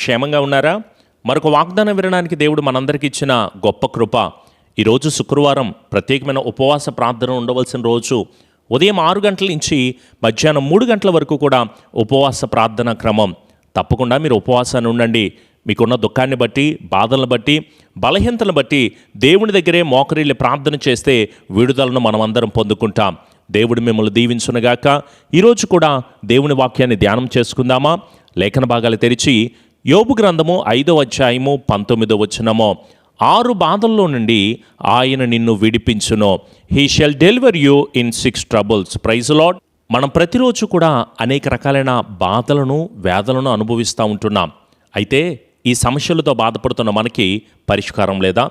క్షేమంగా ఉన్నారా? మరొక వాగ్దానం వినడానికి దేవుడు మనందరికీ ఇచ్చిన గొప్ప కృప. ఈరోజు శుక్రవారం ప్రత్యేకమైన ఉపవాస ప్రార్థన ఉండవలసిన రోజు. ఉదయం 6 గంటల నుంచి మధ్యాహ్నం 3 గంటల వరకు కూడా ఉపవాస ప్రార్థన క్రమం. తప్పకుండా మీరు ఉపవాసాన్ని ఉండండి. మీకున్న దుఃఖాన్ని బట్టి, బాధలను బట్టి, బలహీనతలను బట్టి దేవుని దగ్గరే మోకరిల్లి ప్రార్థన చేస్తే విడుదలను మనమందరం పొందుకుంటాం. దేవుడు మిమ్మల్ని దీవించునుగాక. ఈరోజు కూడా దేవుని వాక్యాన్ని ధ్యానం చేసుకుందామా? లేఖన భాగాలు తెరిచి యోబు గ్రంథము 5వ అధ్యాయము 19వ వచనము. 6 బాధల్లో నుండి ఆయన నిన్ను విడిపించును. He shall deliver you in 6 troubles. Praise lord. మనం ప్రతిరోజు కూడా అనేక రకాలైన బాధలను, వేదలను అనుభవిస్తూ ఉంటున్నాం. అయితే ఈ సమస్యలతో బాధపడుతున్న మనకి పరిష్కారం లేదా?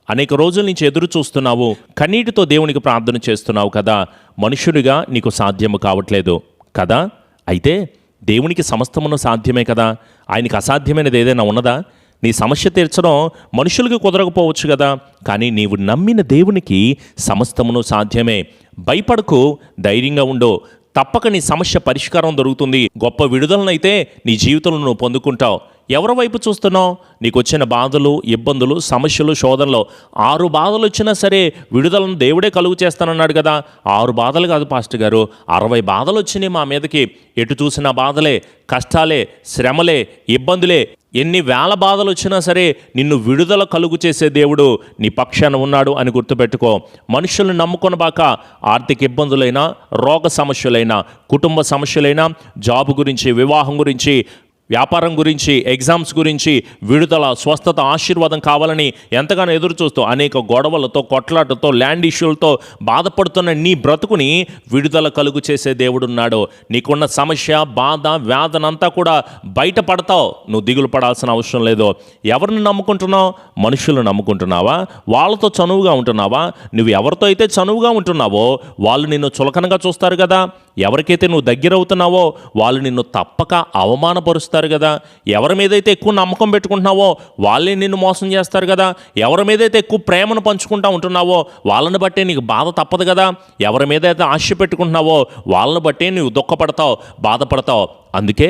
అనేక రోజుల నుంచి ఎదురు చూస్తున్నావు, కన్నీటితో దేవునికి ప్రార్థన చేస్తున్నావు కదా, మనుషుడిగా నీకు సాధ్యము కావట్లేదు కదా. అయితే దేవునికి సమస్తమును సాధ్యమే కదా. ఆయనకి అసాధ్యమైనది ఏదైనా ఉన్నదా? నీ సమస్య తీర్చడం మనుషులకు కుదరకపోవచ్చు కదా, కానీ నీవు నమ్మిన దేవునికి సమస్తమును సాధ్యమే. భయపడకు, ధైర్యంగా ఉండు. తప్పక నీ సమస్య పరిష్కారం దొరుకుతుంది. గొప్ప విడుదలనైతే నీ జీవితంలో నువ్వు పొందుకుంటావు. ఎవరి వైపు చూస్తున్నావు? నీకు వచ్చిన బాధలు, ఇబ్బందులు, సమస్యలు, శోధనలు 6 బాధలు వచ్చినా సరే విడుదలను దేవుడే కలుగు చేస్తానన్నాడు కదా. 6 బాధలు కాదు పాస్టర్ గారు, 60 బాధలు వచ్చినాయి మా మీదకి. ఎటు చూసిన బాధలే, కష్టాలే, శ్రమలే, ఇబ్బందులే. ఎన్ని వేల బాధలు వచ్చినా సరే నిన్ను విడుదల కలుగు చేసే దేవుడు నీ పక్షాన ఉన్నాడు అని గుర్తుపెట్టుకో. మనుషులను నమ్ముకొనబాక. ఆర్థిక ఇబ్బందులైనా, రోగ సమస్యలైనా, కుటుంబ సమస్యలైనా, జాబు గురించి, వివాహం గురించి, వ్యాపారం గురించి, ఎగ్జామ్స్ గురించి విడుదల, స్వస్థత, ఆశీర్వాదం కావాలని ఎంతగానో ఎదురు చూస్తూ అనేక గొడవలతో, కొట్లాటతో, ల్యాండ్ ఇష్యూలతో బాధపడుతున్న నీ బ్రతుకుని విడుదల కలుగు చేసే దేవుడున్నాడు. నీకున్న సమస్య, బాధ, వేదనంతా కూడా బయటపడతావు. నువ్వు దిగులు పడాల్సిన అవసరం లేదు. ఎవరిని నమ్ముకుంటున్నావు? మనుషులను నమ్ముకుంటున్నావా? వాళ్ళతో చనువుగా ఉంటున్నావా? నువ్వు ఎవరితో అయితే చనువుగా ఉంటున్నావో వాళ్ళు నిన్ను చులకనగా చూస్తారు కదా. ఎవరికైతే నువ్వు దగ్గర అవుతున్నావో వాళ్ళు నిన్ను తప్పక అవమానపరుస్తారు కదా. ఎవరి మీదైతే ఎక్కువ నమ్మకం పెట్టుకుంటున్నావో వాళ్ళే నిన్ను మోసం చేస్తారు కదా. ఎవరి మీదైతే ఎక్కువ ప్రేమను పంచుకుంటూ ఉంటున్నావో వాళ్ళని బట్టే నీకు బాధ తప్పదు కదా. ఎవరి మీదైతే ఆశ పెట్టుకుంటున్నావో వాళ్ళని బట్టే నువ్వు దుఃఖపడతావు, బాధపడతావు. అందుకే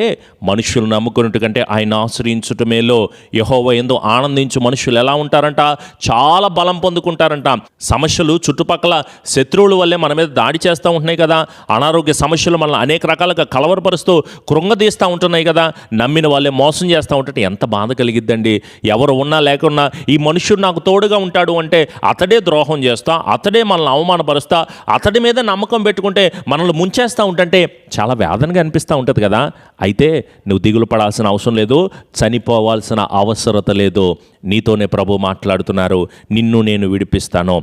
మనుషులు నమ్ముకున్నట్టు కంటే ఆయన ఆశ్రయించుట మేలు. యెహోవా యందు ఆనందించు మనుషులు ఎలా ఉంటారంట? చాలా బలం పొందుకుంటారంట. సమస్యలు చుట్టుపక్కల శత్రువుల వల్లే మన మీద దాడి చేస్తూ ఉంటున్నాయి కదా. అనారోగ్య సమస్యలు మనల్ని అనేక రకాలుగా కలవరపరుస్తూ కృంగదీస్తూ ఉంటున్నాయి కదా. నమ్మిన వాళ్ళే మోసం చేస్తూ ఉంటే ఎంత బాధ కలిగిద్దండి. ఎవరు ఉన్నా లేకున్నా ఈ మనుషుడు నాకు తోడుగా ఉంటాడు అంటే అతడే ద్రోహం చేస్తా, అతడే మనల్ని అవమానపరుస్తా, అతడి మీద నమ్మకం పెట్టుకుంటే మనల్ని ముంచేస్తూ ఉంటుంటే చాలా వేదనగా అనిపిస్తూ ఉంటుంది కదా. అయితే నువ్వు దిగులు పడాల్సిన అవసరం లేదు, చనిపోవాల్సిన అవసరత లేదు. నీతోనే ప్రభు మాట్లాడుతున్నారు. నిన్ను నేను విడిపిస్తాను.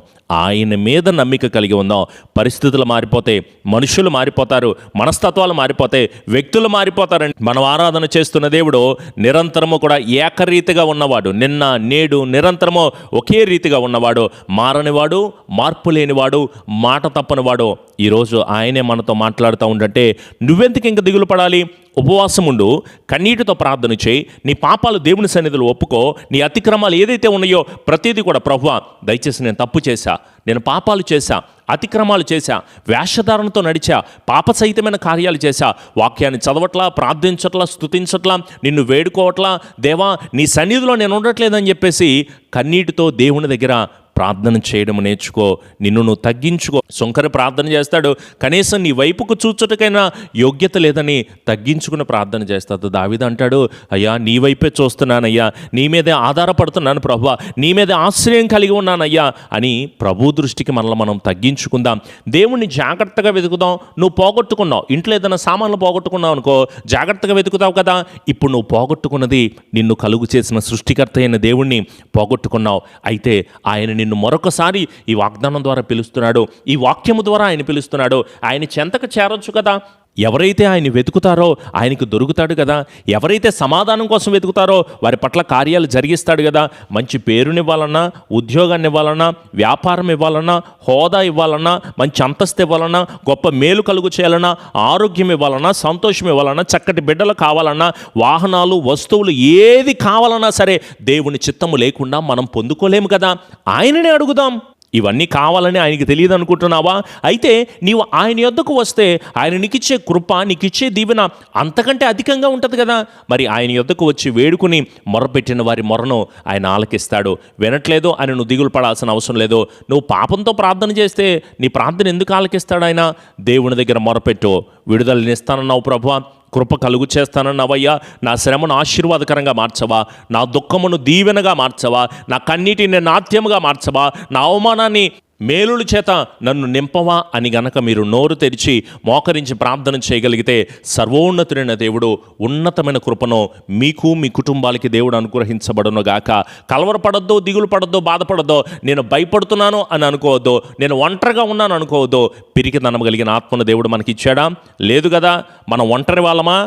ఆయన మీద నమ్మిక కలిగి ఉందాం. పరిస్థితులు మారిపోతే, మనుషులు మారిపోతారు, మనస్తత్వాలు మారిపోతాయి, వ్యక్తులు మారిపోతారండి. మనం ఆరాధన చేస్తున్న దేవుడు నిరంతరము కూడా ఏకరీతిగా ఉన్నవాడు. నిన్న, నేడు, నిరంతరము ఒకే రీతిగా ఉన్నవాడు. మారనివాడు, మార్పు లేనివాడు, మాట తప్పనివాడు. ఈరోజు ఆయనే మనతో మాట్లాడుతూ ఉండంటే నువ్వెందుకు ఇంక దిగులు పడాలి? ఉపవాసం ఉండు, కన్నీటితో ప్రార్థన చేయి, నీ పాపాలు దేవుని సన్నిధిలో ఒప్పుకో. నీ అతిక్రమాలు ఏదైతే ఉన్నాయో ప్రతిదీ కూడా ప్రభువా దయచేసి నేను తప్పు చేశా, నేను పాపాలు చేశా, అతిక్రమాలు చేశా, వేషధారణతో నడిచా, పాపసహితమైన కార్యాలు చేశా, వాక్యాన్ని చదవట్లా, ప్రార్థించట్లా, స్తుతించట్లా, నిన్ను వేడుకోవట్లా, దేవా నీ సన్నిధిలో నేను ఉండట్లేదని చెప్పేసి కన్నీటితో దేవుని దగ్గర ప్రార్థన చేయడం నేర్చుకో. నిన్ను నువ్వు తగ్గించుకో. శంకర ప్రార్థన చేస్తాడు, కనీసం నీ వైపుకు చూచుటకైనా యోగ్యత లేదని తగ్గించుకుని ప్రార్థన చేస్తాడు. దావీదు అంటాడు, అయ్యా నీ వైపే చూస్తున్నానయ్యా, నీ మీదే ఆధారపడుతున్నాను ప్రభువా, నీ మీదే ఆశ్రయం కలిగి ఉన్నానయ్యా అని ప్రభు దృష్టికి మనల్ని మనం తగ్గించుకుందాం. దేవుణ్ణి జాగ్రత్తగా వెతుకుదాం. నువ్వు పోగొట్టుకున్నావు, ఇంట్లో ఏదైనా సామాన్లు పోగొట్టుకున్నావు అనుకో, జాగ్రత్తగా వెతుకుతావు కదా. ఇప్పుడు నువ్వు పోగొట్టుకున్నది నిన్ను కలుగు చేసిన సృష్టికర్త అయిన దేవుణ్ణి పోగొట్టుకున్నావు. అయితే ఆయన నిన్ను మరొకసారి ఈ వాగ్దానం ద్వారా పిలుస్తున్నాడు, ఈ వాక్యము ద్వారా ఆయన పిలుస్తున్నాడు. ఆయన చెంతకు చేరొచ్చు కదా. ఎవరైతే ఆయన వెతుకుతారో ఆయనకు దొరుకుతాడు కదా. ఎవరైతే సమాధానం కోసం వెతుకుతారో వారి పట్ల కార్యాలు జరిగిస్తాడు కదా. మంచి పేరునివ్వాలన్నా, ఉద్యోగాన్ని ఇవ్వాలన్నా, వ్యాపారం ఇవ్వాలన్నా, హోదా ఇవ్వాలన్నా, మంచి అంతస్తు ఇవ్వాలన్నా, గొప్ప మేలు కలుగు చేయాలన్నా, ఆరోగ్యం ఇవ్వాలన్నా, సంతోషం ఇవ్వాలన్నా, చక్కటి బిడ్డలు కావాలన్నా, వాహనాలు, వస్తువులు ఏది కావాలన్నా సరే దేవుని చిత్తము లేకుండా మనం పొందుకోలేము కదా. ఆయననే అడుగుదాం. ఇవన్నీ కావాలని ఆయనకి తెలియదు అనుకుంటున్నావా? అయితే నీవు ఆయన యొద్దకు వస్తే ఆయన నీకిచ్చే కృప, నీకిచ్చే దీవెన అంతకంటే అధికంగా ఉంటుంది కదా. మరి ఆయన యొద్దకు వచ్చి వేడుకుని మొరపెట్టిన వారి మొరను ఆయన ఆలకిస్తాడు. వినట్లేదు అని నువ్వు దిగులు పడాల్సిన అవసరం లేదు. నువ్వు పాపంతో ప్రార్థన చేస్తే నీ ప్రార్థన ఎందుకు ఆలకిస్తాడు ఆయన? దేవుని దగ్గర మొరపెట్టు. విడుదలనిస్తానన్నావు ప్రభువా, కృప కలుగు చేస్తానన్నావయ్యా, నా శ్రమను ఆశీర్వాదకరంగా మార్చవా, నా దుఃఖమును దీవెనగా మార్చవా, నా కన్నీటిని నాట్యముగా మార్చవా, నా అవమానాన్ని మేలుల చేత నన్ను నింపవా అని గనక మీరు నోరు తెరిచి మోకరించి ప్రార్థన చేయగలిగితే సర్వోన్నతుడైన దేవుడు ఉన్నతమైన కృపను మీకు మీ కుటుంబాలకి దేవుడు అనుగ్రహించబడును గాక. కలవరపడద్దు, దిగులు పడద్దు, బాధపడద్దు, నేను భయపడుతున్నాను అని అనుకోవద్దు, నేను ఒంటరిగా ఉన్నాను అనుకోవద్దు. పిరికిదనం కలిగిన ఆత్మను దేవుడు మనకి ఇచ్చాడా? లేదు కదా. మనం ఒంటరి వాళ్ళమా?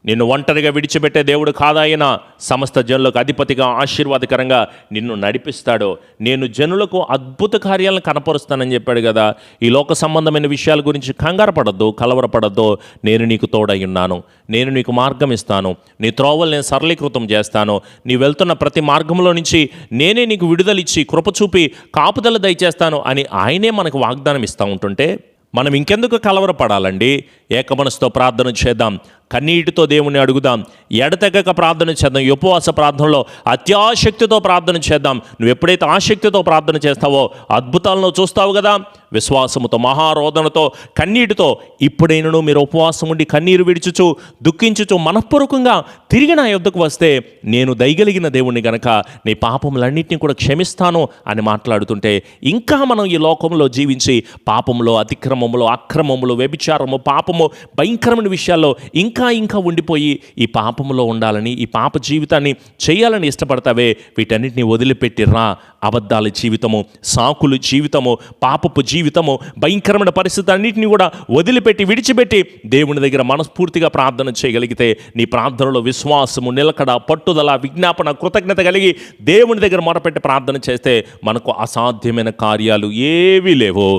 నిన్ను ఒంటరిగా విడిచిపెట్టే దేవుడు కాదాయన. సమస్త జనులకు అధిపతిగా ఆశీర్వాదకరంగా నిన్ను నడిపిస్తాడు. నేను జనులకు అద్భుత కార్యాలను కనపరుస్తానని చెప్పాడు కదా. ఈ లోక సంబంధమైన విషయాల గురించి కంగారు పడద్దు, కలవరపడద్దు. నేను నీకు తోడై ఉన్నాను, నేను నీకు మార్గం ఇస్తాను, నీ త్రోవలు నేను సరళీకృతం చేస్తాను. నీ వెళ్తున్న ప్రతి మార్గంలో నుంచి నేనే నీకు విడుదలిచ్చి కృప చూపి కాపుదల దయచేస్తాను అని ఆయనే మనకు వాగ్దానం ఇస్తూ ఉంటుంటే మనం ఇంకెందుకు కలవరపడాలండి? ఏకమనసుతో ప్రార్థన చేద్దాం, కన్నీటితో దేవుణ్ణి అడుగుదాం, ఎడతెగక ప్రార్థన చేద్దాం. ఉపవాస ప్రార్థనలో అత్యాశక్తితో ప్రార్థన చేద్దాం. నువ్వు ఎప్పుడైతే ఆసక్తితో ప్రార్థన చేస్తావో అద్భుతాలను చూస్తావు కదా. విశ్వాసముతో, మహారోదనతో, కన్నీటితో ఇప్పుడైనను మీరు ఉపవాసం ఉండి కన్నీరు విడిచుచు దుఃఖించుచు మనఃపూర్వకంగా తిరిగి నా యొద్దకు వస్తే నేను దయగలిగిన దేవుణ్ణి గనక నీ పాపములన్నింటినీ కూడా క్షమిస్తాను అని మాట్లాడుతుంటే ఇంకా మనం ఈ లోకంలో జీవించి పాపములో, అతిక్రమములో, అక్రమములో, వ్యభిచారము, పాపము, భయంకరమైన విషయాల్లో ఇంకా ఉండిపోయి ఈ పాపములో ఉండాలని, ఈ పాప జీవితాన్ని చేయాలని ఇష్టపడతావే, వీటన్నిటిని వదిలిపెట్టిరా. అబద్ధాల జీవితము, సాకులు జీవితము, పాపపు జీవితము, భయంకరమైన పరిస్థితి అన్నింటినీ కూడా వదిలిపెట్టి విడిచిపెట్టి దేవుని దగ్గర మనస్ఫూర్తిగా ప్రార్థన చేయగలిగితే నీ ప్రార్థనలో విశ్వాసము, నిలకడ, పట్టుదల, విజ్ఞాపన, కృతజ్ఞత కలిగి దేవుని దగ్గర మొరపెట్టి ప్రార్థన చేస్తే మనకు అసాధ్యమైన కార్యాలు ఏవీ లేవు.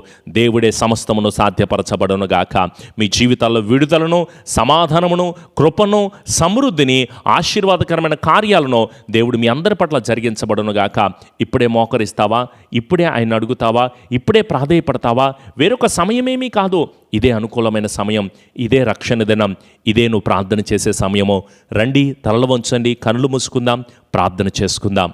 దేవుడే సమస్తమును సాధ్యపరచబడును గాక. మీ జీవితాల్లో విడుదలను, సమాధానమును, కృపను, సమృద్ధిని, ఆశీర్వాదకరమైన కార్యాలను దేవుడు మీ అందరి పట్ల జరిగించబడును గాక. ఇప్పుడే మోకరిస్తావా? ఇప్పుడే ఆయన అడుగుతావా? ఇప్పుడే ప్రాధేయపడతావా? వేరొక సమయమేమీ కాదు. ఇదే అనుకూలమైన సమయం, ఇదే రక్షణ దినం, ఇదే నువ్వు ప్రార్థన చేసే సమయము. రండి, తలలు వంచండి, కనులు మూసుకుందాం, ప్రార్థన చేసుకుందాం.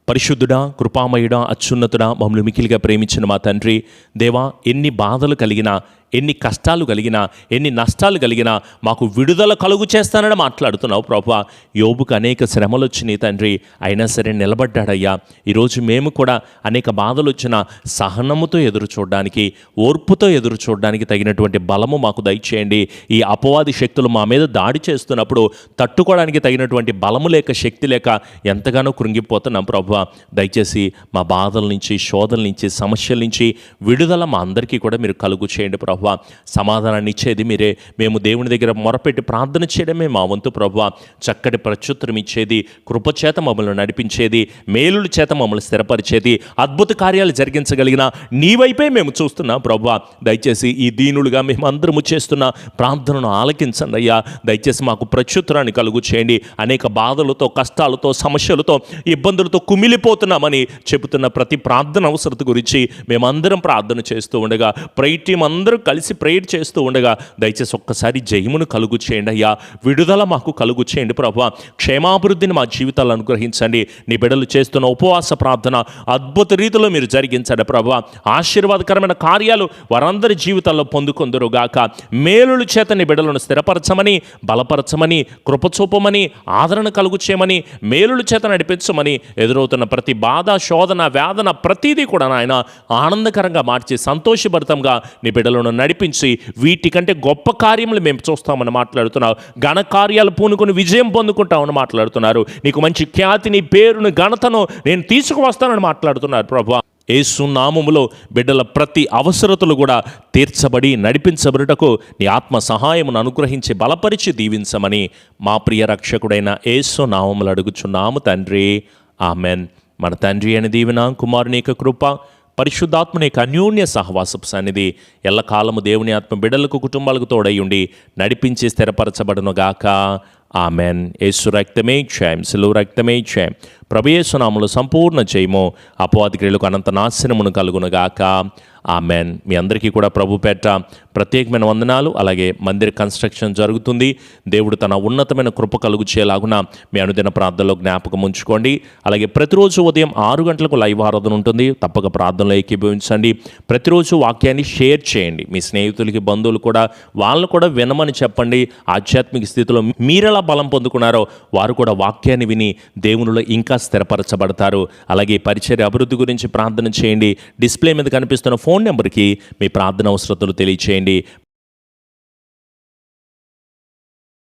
పరిశుద్ధుడా, కృపామయుడా, అత్యున్నతుడా, మమ్మల్ని మికిలిగా ప్రేమించిన మా తండ్రి, దేవా, ఎన్ని బాధలు కలిగినా, ఎన్ని కష్టాలు కలిగినా, ఎన్ని నష్టాలు కలిగినా మాకు విడుదల కలుగు చేస్తానని మాట్లాడుతున్నావు ప్రభువా. యోబుకు అనేక శ్రమలు వచ్చినాయి తండ్రి, అయినా సరే నిలబడ్డాడయ్యా. ఈరోజు మేము కూడా అనేక బాధలు వచ్చినా సహనముతో ఎదురు చూడడానికి, ఓర్పుతో ఎదురు చూడడానికి తగినటువంటి బలము మాకు దయచేయండి. ఈ అపవాది శక్తులు మా మీద దాడి చేస్తున్నప్పుడు తట్టుకోవడానికి తగినటువంటి బలము లేక, శక్తి లేక ఎంతగానో కృంగిపోతున్నాం ప్రభువా. దయచేసి మా బాధల నుంచి, శోధల నుంచి, సమస్యల నుంచి విడుదల మా అందరికీ కూడా మీరు కలుగు చేయండి ప్రభువా. సమాధానాన్ని ఇచ్చేది మీరే. మేము దేవుని దగ్గర మొరపెట్టి ప్రార్థన చేయడమే మా వంతు ప్రభువా. చక్కటి ప్రత్యుత్తరం ఇచ్చేది, కృపచేత మమ్మల్ని నడిపించేది, మేలుల చేత మమ్మల్ని స్థిరపరిచేది, అద్భుత కార్యాలు జరిగించగలిగిన నీ వైపే మేము చూస్తున్నాం ప్రభువా. దయచేసి ఈ దీనులుగా మేము అందరము చేస్తున్న ప్రార్థనను ఆలకించండి అయ్యా. దయచేసి మాకు ప్రత్యుత్తరాన్ని కలుగు చేయండి. అనేక బాధలతో, కష్టాలతో, సమస్యలతో, ఇబ్బందులతో కుమిలిపోతున్నామని చెబుతున్న ప్రతి ప్రార్థన అవసరత గురించి మేమందరం ప్రార్థన చేస్తూ ఉండగా, ప్రేయర్ టీం అందరూ కలిసి ప్రేయర్ చేస్తూ ఉండగా దయచేసి ఒక్కసారి జయమును కలుగు చేయండి అయ్యా. విడుదల మాకు కలుగు చేయండి ప్రభువా. క్షేమాభివృద్ధిని మా జీవితాల్లో అనుగ్రహించండి. నీ బిడ్డలు చేస్తున్న ఉపవాస ప్రార్థన అద్భుత రీతిలో మీరు జరిగించండి ప్రభువా. ఆశీర్వాదకరమైన కార్యాలు వారందరి జీవితాల్లో పొందుకొందురుగాక. మేలుల చేత నీ బిడ్డలను స్థిరపరచమని, బలపరచమని, కృపచూపమని, ఆదరణ కలుగు చేయమని, మేలుల చేత నడిపించమని, ఎదురవుతున్న ప్రతి బాధ, శోధన, వేదన ప్రతిదీ కూడా నాయన ఆనందకరంగా మార్చి సంతోషభరితంగా నీ బిడ్డలను నడిపించి వీటికంటే గొప్ప కార్యములు మేము చూస్తామని మాట్లాడుతున్నావు. ఘన కార్యాలు పూనుకొని విజయం పొందుకుంటామని మాట్లాడుతున్నారు. నీకు మంచి ఖ్యాతిని, పేరుని, ఘనతను నేను తీసుకువస్తానని మాట్లాడుతున్నారు ప్రభువా. యేసు నామములో బిడ్డల ప్రతి అవసరతలు కూడా తీర్చబడి నడిపించబడుటకు నీ ఆత్మ సహాయమును అనుగ్రహించి బలపరిచి దీవించమని మా ప్రియ రక్షకుడైన యేసు నామములు అడుగుచున్నాము తండ్రి. ఆమెన్. మన తండ్రి అని దీవెన, కుమారుని యొక్క కృప, పరిశుద్ధాత్మని యొక్క అన్యోన్య సహవాసపు సన్నిధి ఎల్లకాలము దేవుని ఆత్మ బిడ్డలకు, కుటుంబాలకు తోడయ్యుండి నడిపించి స్థిరపరచబడునుగాక. ఆమెన్. యేసు రక్తమే జయం, సిలువ రక్తమే జయం. ప్రభు యేసు నామములో సంపూర్ణ జయము, అపవాది క్రియలకు అనంత నాశనమును కలుగునుగాక. ఆమెన్. మీ అందరికీ కూడా ప్రభు పేట ప్రత్యేకమైన వందనాలు. అలాగే మందిర కన్స్ట్రక్షన్ జరుగుతుంది. దేవుడు తన ఉన్నతమైన కృప కలుగు చేయలాగున మీ అనుదిన ప్రార్థనలో జ్ఞాపకం ఉంచుకోండి. అలాగే ప్రతిరోజు ఉదయం 6 గంటలకు లైవ్ ఆరాధన ఉంటుంది. తప్పక ప్రార్థనలో ఏకీభవించండి. ప్రతిరోజు వాక్యాన్ని షేర్ చేయండి. మీ స్నేహితులకి, బంధువులు కూడా వాళ్ళు కూడా వినమని చెప్పండి. ఆధ్యాత్మిక స్థితిలో మీరెలా బలం పొందుకున్నారో వారు కూడా వాక్యాన్ని విని దేవునిలో ఇంకా స్థిరపరచబడతారు. అలాగే పరిచర్య అభివృద్ధి గురించి ప్రార్థన చేయండి. డిస్ప్లే మీద కనిపిస్తున్న ఫోన్ నెంబర్కి మీ ప్రార్థన అవసరతలు తెలియచేయండి.